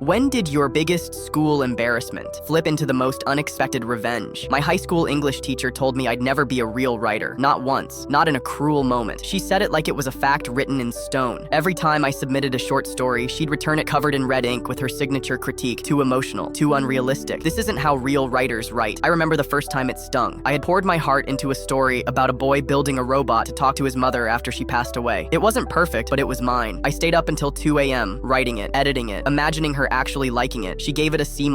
When did your biggest school embarrassment flip into the most unexpected revenge? My high school English teacher told me I'd never be a real writer. Not once. Not in a cruel moment. She said it like it was a fact written in stone. Every time I submitted a short story, she'd return it covered in red ink with her signature critique: too emotional, too unrealistic. This isn't how real writers write. I remember the first time it stung. I had poured my heart into a story about a boy building a robot to talk to his mother after she passed away. It wasn't perfect, but it was mine. I stayed up until 2 a.m., writing it, editing it, imagining her actually liking it. She gave it a C-.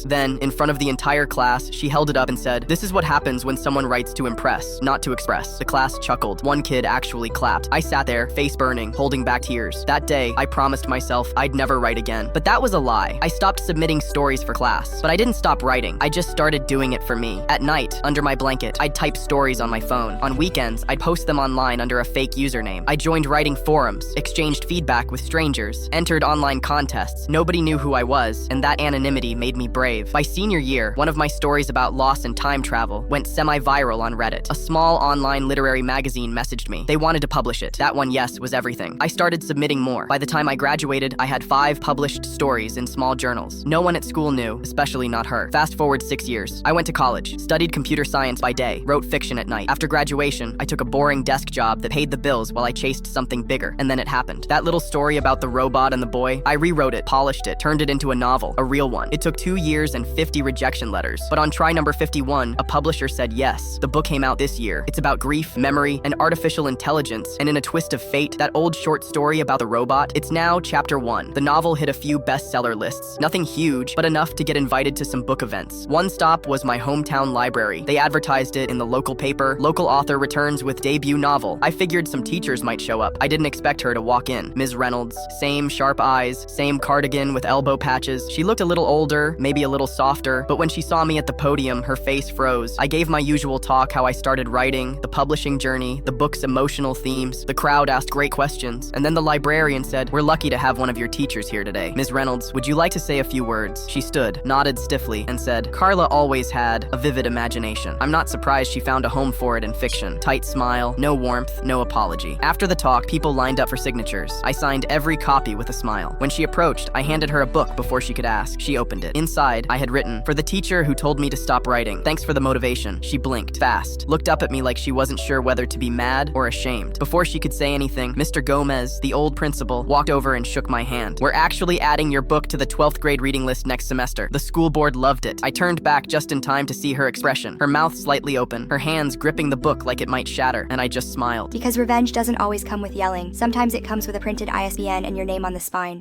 Then, in front of the entire class, she held it up and said, "This is what happens when someone writes to impress, not to express." The class chuckled. One kid actually clapped. I sat there, face burning, holding back tears. That day, I promised myself I'd never write again. But that was a lie. I stopped submitting stories for class. But I didn't stop writing. I just started doing it for me. At night, under my blanket, I'd type stories on my phone. On weekends, I'd post them online under a fake username. I joined writing forums, exchanged feedback with strangers, entered online contests. Nobody knew who I was, and that anonymity made me brave. By senior year, one of my stories about loss and time travel went semi-viral on Reddit. A small online literary magazine messaged me. They wanted to publish it. That one, yes, was everything. I started submitting more. By the time I graduated, I had 5 published stories in small journals. No one at school knew, especially not her. Fast forward 6 years. I went to college, studied computer science by day, wrote fiction at night. After graduation, I took a boring desk job that paid the bills while I chased something bigger. And then it happened. That little story about the robot and the boy, I rewrote it, polished it, turned it into a novel, a real one. It took 2 years and 50 rejection letters. But on try number 51, a publisher said yes. The book came out this year. It's about grief, memory, and artificial intelligence, and in a twist of fate, that old short story about the robot, it's now chapter 1. The novel hit a few bestseller lists. Nothing huge, but enough to get invited to some book events. One stop was my hometown library. They advertised it in the local paper. Local author returns with debut novel. I figured some teachers might show up. I didn't expect her to walk in. Ms. Reynolds, same sharp eyes, same cardigan with elbow patches. She looked a little older, maybe a little softer, but when she saw me at the podium, her face froze. I gave my usual talk, how I started writing, the publishing journey, the book's emotional themes. The crowd asked great questions, and then the librarian said, "We're lucky to have one of your teachers here today. Ms. Reynolds, would you like to say a few words?" She stood, nodded stiffly, and said, "Carla always had a vivid imagination. I'm not surprised she found a home for it in fiction." Tight smile, no warmth, no apology. After the talk, people lined up for signatures. I signed every copy with a smile. When she approached, I handed her a book before she could ask. She opened it. Inside, I had written, "For the teacher who told me to stop writing. Thanks for the motivation." She blinked fast, looked up at me like she wasn't sure whether to be mad or ashamed. Before she could say anything, Mr. Gomez, the old principal, walked over and shook my hand. "We're actually adding your book to the 12th grade reading list next semester. The school board loved it." I turned back just in time to see her expression, her mouth slightly open, her hands gripping the book like it might shatter, and I just smiled. Because revenge doesn't always come with yelling. Sometimes it comes with a printed ISBN and your name on the spine.